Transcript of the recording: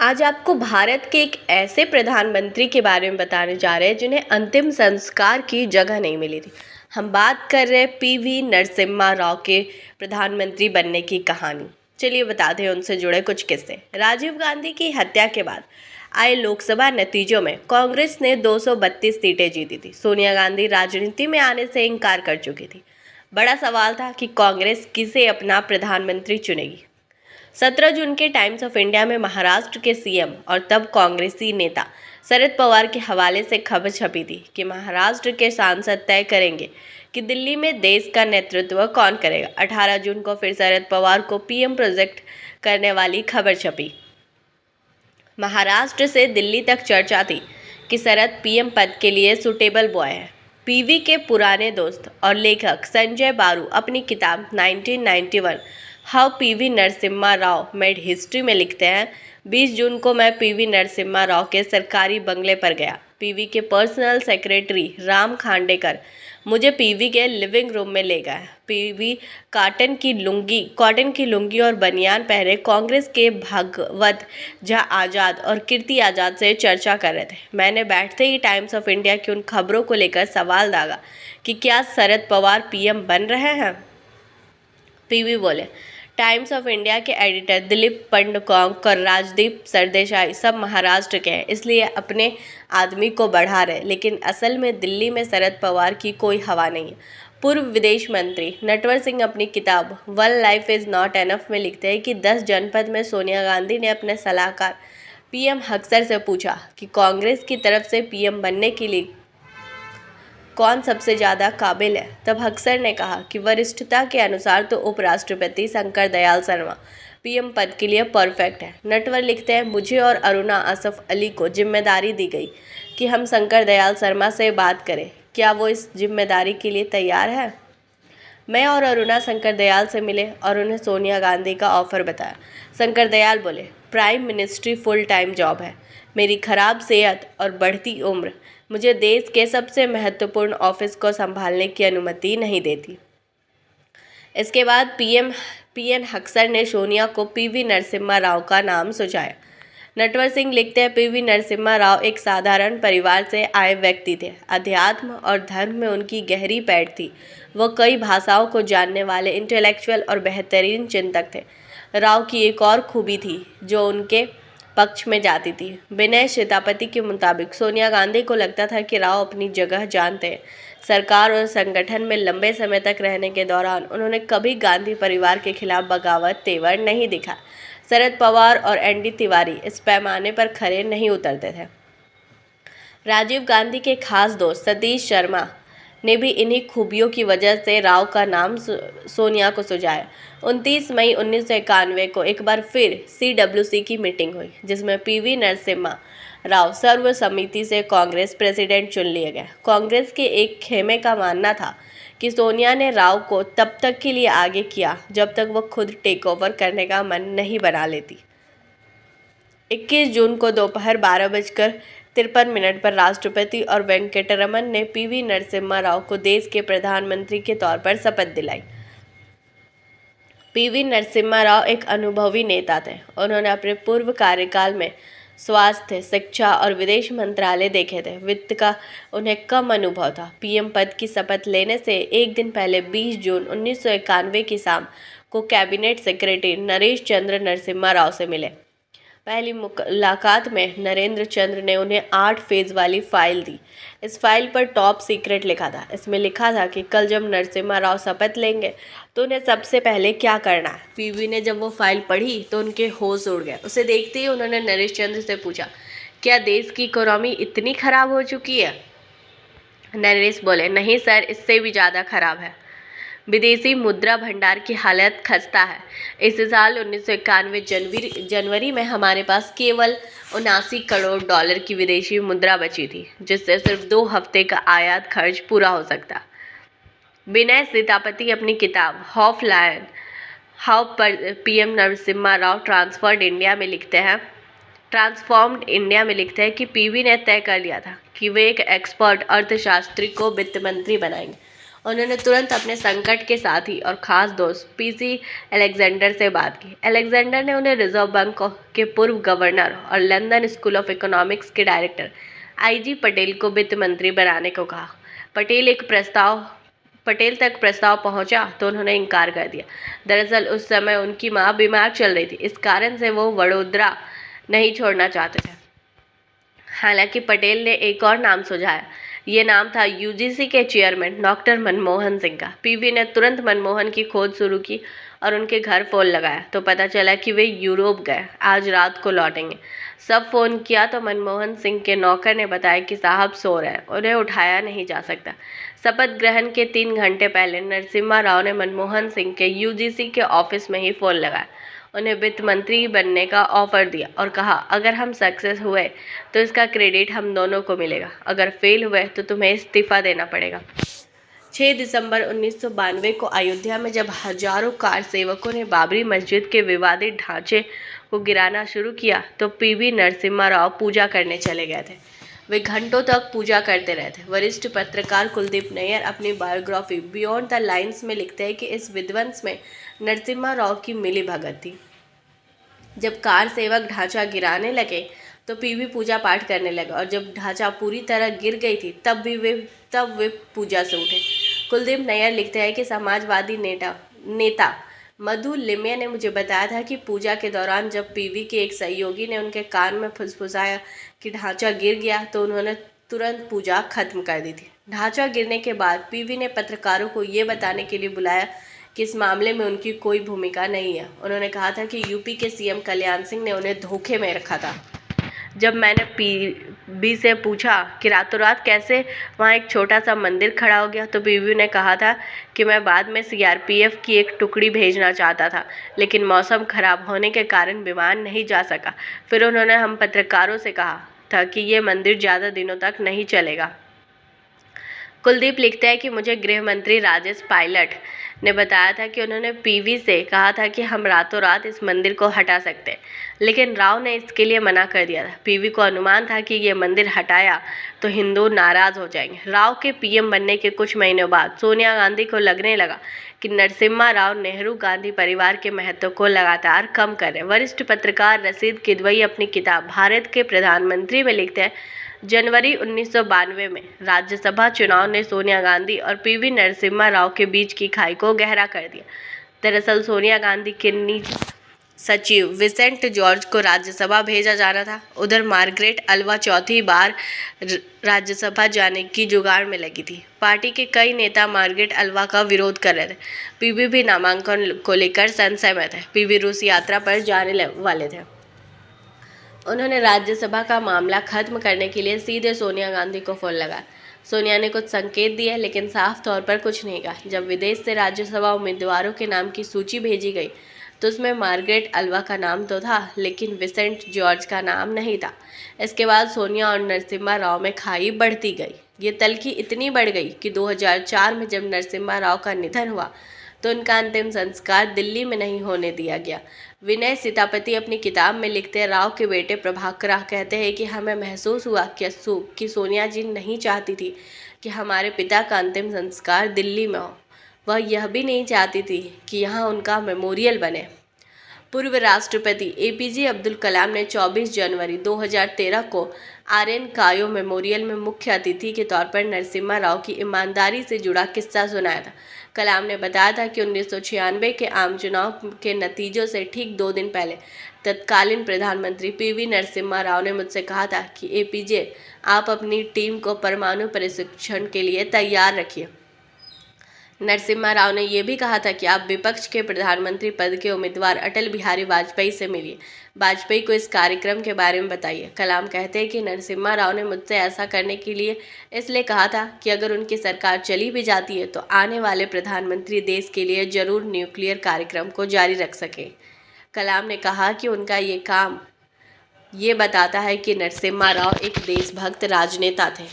आज आपको भारत के एक ऐसे प्रधानमंत्री के बारे में बताने जा रहे हैं जिन्हें अंतिम संस्कार की जगह नहीं मिली थी। हम बात कर रहे हैं पीवी नरसिम्हा राव के प्रधानमंत्री बनने की कहानी। चलिए बताते हैं उनसे जुड़े कुछ किस्से। राजीव गांधी की हत्या के बाद आए लोकसभा नतीजों में कांग्रेस ने 232 सीटें जीती थी। सोनिया गांधी राजनीति में आने से इनकार कर चुकी थी। बड़ा सवाल था कि कांग्रेस किसे अपना प्रधानमंत्री चुनेगी। 17 जून के टाइम्स ऑफ इंडिया में महाराष्ट्र के सीएम और तब कांग्रेसी नेता शरद पवार के हवाले से खबर छपी थी कि महाराष्ट्र के सांसद तय करेंगे कि दिल्ली में देश का नेतृत्व कौन करेगा। 18 जून को फिर शरद पवार को पीएम प्रोजेक्ट करने वाली खबर छपी। महाराष्ट्र से दिल्ली तक चर्चा थी कि शरद पीएम पद के लिए सुटेबल बॉय है। पीवी के पुराने दोस्त और लेखक संजय बारू अपनी किताब 1991 how PV Narasimha Rao made history में लिखते हैं, 20 जून को मैं पीवी नरसिम्हा राव के सरकारी बंगले पर गया। पीवी के पर्सनल सेक्रेटरी राम खांडेकर मुझे पीवी के लिविंग रूम में ले गया। पीवी कॉटन की लुंगी और बनियान पहने कांग्रेस के भागवत झा आज़ाद और कीर्ति आज़ाद से चर्चा कर रहे थे। मैंने बैठते ही टाइम्स ऑफ इंडिया की उन खबरों को लेकर सवाल दागा कि क्या शरद पवार पीएम बन रहे हैं। पीवी बोले, टाइम्स ऑफ इंडिया के एडिटर दिलीप पंडकोंक और राजदीप सरदेसाई सब महाराष्ट्र के हैं, इसलिए अपने आदमी को बढ़ा रहे, लेकिन असल में दिल्ली में शरद पवार की कोई हवा नहीं है। पूर्व विदेश मंत्री नटवर सिंह अपनी किताब one life is not enough में लिखते हैं कि 10 जनपद में सोनिया गांधी ने अपने सलाहकार पीएम हक्सर से पूछा कि कांग्रेस की तरफ से पीएम बनने के लिए कौन सबसे ज़्यादा काबिल है। तब हक्सर ने कहा कि वरिष्ठता के अनुसार तो उपराष्ट्रपति शंकर दयाल शर्मा पीएम पद के लिए परफेक्ट है। नटवर लिखते हैं, मुझे और अरुणा असफ अली को जिम्मेदारी दी गई कि हम शंकर दयाल शर्मा से बात करें, क्या वो इस जिम्मेदारी के लिए तैयार है। मैं और अरुणा शंकर दयाल से मिले और उन्हें सोनिया गांधी का ऑफर बताया। शंकर दयाल बोले, prime ministry full time job है। मेरी खराब सेहत और बढ़ती उम्र मुझे देश के सबसे महत्वपूर्ण ऑफिस को संभालने की अनुमति नहीं देती। इसके बाद पीएन हक्सर ने सोनिया को पीवी नरसिम्हा राव का नाम सुझाया। नटवर सिंह लिखते हैं, पीवी नरसिम्हा राव एक साधारण परिवार से आए व्यक्ति थे। अध्यात्म और धर्म में उनकी गहरी पैठ थी। वो कई भाषाओं को जानने वाले इंटेलेक्चुअल और बेहतरीन चिंतक थे। राव की एक और खूबी थी जो उनके पक्ष में जाती थी। विनय सीतापति के मुताबिक सोनिया गांधी को लगता था कि राव अपनी जगह जानते हैं। सरकार और संगठन में लंबे समय तक रहने के दौरान उन्होंने कभी गांधी परिवार के खिलाफ बगावत तेवर नहीं दिखा। शरद पवार और एनडी तिवारी इस पैमाने पर खरे नहीं उतरते थे। राजीव गांधी के खास दोस्त सतीश शर्मा ने भी इन्हीं खूबियों की वजह से राव का नाम सोनिया को सुझाया। 29 मई 1991 को एक बार फिर CWC की मीटिंग हुई, जिसमें पीवी नरसिम्हा राव सर्वसम्मति से कांग्रेस प्रेसिडेंट चुन लिए गए। कांग्रेस के एक खेमे का मानना था कि सोनिया ने राव को तब तक के लिए आगे किया जब तक वो खुद टेक ओवर करने का मन नहीं बना लेती। 21 जून को दोपहर 12:53 पर राष्ट्रपति और वेंकटरमन ने पीवी नरसिम्हा राव को देश के प्रधानमंत्री के तौर पर शपथ दिलाई। पीवी नरसिम्हा राव एक अनुभवी नेता थे। उन्होंने अपने पूर्व कार्यकाल में स्वास्थ्य, शिक्षा और विदेश मंत्रालय देखे थे। वित्त का उन्हें कम अनुभव था। पीएम पद की शपथ लेने से एक दिन पहले 20 जून 1991 की शाम को कैबिनेट सेक्रेटरी नरेश चंद्र नरसिम्हा राव से मिले। पहली मुलाकात में नरेंद्र चंद्र ने उन्हें 8 फेज वाली फाइल दी। इस फाइल पर टॉप सीक्रेट लिखा था। इसमें लिखा था कि कल जब नरसिम्हा राव शपथ लेंगे तो उन्हें सबसे पहले क्या करना है। पीवी ने जब वो फाइल पढ़ी तो उनके होश उड़ गए। उसे देखते ही उन्होंने नरेश चंद्र से पूछा, क्या देश की इकोनॉमी इतनी खराब हो चुकी है। नरेश बोले, नहीं सर, इससे भी ज़्यादा खराब है। विदेशी मुद्रा भंडार की हालत खस्ता है। इस साल 1991 जनवरी में हमारे पास केवल 79 करोड़ डॉलर की विदेशी मुद्रा बची थी, जिससे सिर्फ 2 हफ्ते का आयात खर्च पूरा हो सकता। विनय सीतापति अपनी किताब half lion how PM Narasimha Rao transformed India में लिखते हैं कि पीवी ने तय कर लिया था कि वे एक एक्सपर्ट अर्थशास्त्री को वित्त मंत्री बनाएंगे। उन्होंने तुरंत अपने संकट के साथी और खास दोस्त पीसी अलेक्जेंडर से बात की। अलेक्जेंडर ने उन्हें रिजर्व बैंक के पूर्व गवर्नर और लंदन स्कूल ऑफ इकोनॉमिक्स के डायरेक्टर आईजी पटेल को वित्त मंत्री बनाने को कहा। पटेल तक प्रस्ताव पहुंचा तो उन्होंने इनकार कर दिया। दरअसल उस समय उनकी मां बीमार चल रही थी, इस कारण से वो वडोदरा नहीं छोड़ना चाहते थे। हालांकि पटेल ने एक और नाम सुझाया। ये नाम था यूजीसी के चेयरमैन डॉक्टर मनमोहन सिंह का। पीवी ने तुरंत मनमोहन की खोज शुरू की और उनके घर फोन लगाया तो पता चला कि वे यूरोप गए, आज रात को लौटेंगे। सब फोन किया तो मनमोहन सिंह के नौकर ने बताया कि साहब सो रहे हैं, उन्हें उठाया नहीं जा सकता। शपथ ग्रहण के 3 घंटे पहले नरसिम्हा राव ने मनमोहन सिंह के यूजीसी के ऑफिस में ही फोन लगाया, उन्हें वित्त मंत्री बनने का ऑफर दिया और कहा अगर हम सक्सेस हुए तो इसका क्रेडिट हम दोनों को मिलेगा, अगर फेल हुए तो तुम्हें इस्तीफा देना पड़ेगा। 6 दिसंबर 1992 को अयोध्या में जब हजारों कार सेवकों ने बाबरी मस्जिद के विवादित ढांचे को गिराना शुरू किया तो पीवी नरसिम्हा राव पूजा करने चले गए थे। वे घंटों तक पूजा करते रहे थे। वरिष्ठ पत्रकार कुलदीप नैयर अपनी बायोग्राफी बियॉन्ड द लाइन्स में लिखते हैं कि इस विध्वंस में नरसिम्हा राव की मिलीभगत थी। जब कार सेवक ढांचा गिराने लगे तो पीवी पूजा पाठ करने लगा और जब ढांचा पूरी तरह गिर गई थी तब वे पूजा से उठे। कुलदीप नैयर लिखते हैं कि समाजवादी नेता मधु लिमये ने मुझे बताया था कि पूजा के दौरान जब पीवी के एक सहयोगी ने उनके कान में फुसफुसाया कि ढांचा गिर गया तो उन्होंने तुरंत पूजा खत्म कर दी थी। ढांचा गिरने के बाद पीवी ने पत्रकारों को ये बताने के लिए बुलाया कि इस मामले में उनकी कोई भूमिका नहीं है। उन्होंने कहा था कि यूपी के सीएम कल्याण सिंह ने उन्हें धोखे में रखा था। जब मैंने पीवी से पूछा कि रातों रात कैसे वहाँ एक छोटा सा मंदिर खड़ा हो गया तो पीवी ने कहा था कि मैं बाद में सीआरपीएफ की एक टुकड़ी भेजना चाहता था, लेकिन मौसम खराब होने के कारण विमान नहीं जा सका। फिर उन्होंने हम पत्रकारों से कहा था कि ये मंदिर ज़्यादा दिनों तक नहीं चलेगा। कुलदीप लिखते हैं कि मुझे गृह मंत्री राजेश पायलट ने बताया था कि उन्होंने पीवी से कहा था कि हम रातों रात इस मंदिर को हटा सकते हैं, लेकिन राव ने इसके लिए मना कर दिया था। पीवी को अनुमान था कि ये मंदिर हटाया तो हिंदू नाराज हो जाएंगे। राव के पीएम बनने के कुछ महीनों बाद सोनिया गांधी को लगने लगा कि नरसिम्हा राव नेहरू गांधी परिवार के महत्व को लगातार कम कर रहे। वरिष्ठ पत्रकार रशीद किदवई अपनी किताब भारत के प्रधानमंत्री में लिखते हैं, जनवरी 1992 में राज्यसभा चुनाव ने सोनिया गांधी और पीवी नरसिम्हा राव के बीच की खाई को गहरा कर दिया। दरअसल सोनिया गांधी के निजी सचिव विसेंट जॉर्ज को राज्यसभा भेजा जाना था। उधर मार्गरेट अल्वा चौथी बार राज्यसभा जाने की जुगाड़ में लगी थी। पार्टी के कई नेता मार्गरेट अल्वा का विरोध कर रहे थे। पीवी भी नामांकन को लेकर संशय में थे। पीवी रूस यात्रा पर जाने वाले थे। उन्होंने राज्यसभा का मामला खत्म करने के लिए सीधे सोनिया गांधी को फोन लगाया। सोनिया ने कुछ संकेत दिए लेकिन साफ तौर पर कुछ नहीं कहा। जब विदेश से राज्यसभा उम्मीदवारों के नाम की सूची भेजी गई तो उसमें मार्गरेट अल्वा का नाम तो था, लेकिन विसेंट जॉर्ज का नाम नहीं था। इसके बाद सोनिया और नरसिम्हा राव में खाई बढ़ती गई। ये तल्खी इतनी बढ़ गई कि 2004 में जब नरसिम्हा राव का निधन हुआ तो उनका अंतिम संस्कार दिल्ली में नहीं होने दिया गया। विनय सीतापति अपनी किताब में लिखते हैं, राव के बेटे प्रभाकर कहते हैं कि हमें महसूस हुआ कि सोनिया जी नहीं चाहती थी कि हमारे पिता का अंतिम संस्कार दिल्ली में हो। वह यह भी नहीं चाहती थी कि यहाँ उनका मेमोरियल बने। पूर्व राष्ट्रपति एपीजे अब्दुल कलाम ने 24 जनवरी 2013 को आर्यन कायो मेमोरियल में मुख्य अतिथि के तौर पर नरसिम्हा राव की ईमानदारी से जुड़ा किस्सा सुनाया था। कलाम ने बताया था कि 1996 के आम चुनाव के नतीजों से ठीक 2 दिन पहले तत्कालीन प्रधानमंत्री पीवी नरसिम्हा राव ने मुझसे कहा था कि एपीजे आप अपनी टीम को परमाणु प्रशिक्षण के लिए तैयार रखिए। नरसिम्हा राव ने यह भी कहा था कि आप विपक्ष के प्रधानमंत्री पद के उम्मीदवार अटल बिहारी वाजपेयी से मिलिए, वाजपेयी को इस कार्यक्रम के बारे में बताइए। कलाम कहते हैं कि नरसिम्हा राव ने मुझसे ऐसा करने के लिए इसलिए कहा था कि अगर उनकी सरकार चली भी जाती है तो आने वाले प्रधानमंत्री देश के लिए जरूर न्यूक्लियर कार्यक्रम को जारी रख सके। कलाम ने कहा कि उनका ये काम ये बताता है कि नरसिम्हा राव एक देशभक्त राजनेता थे।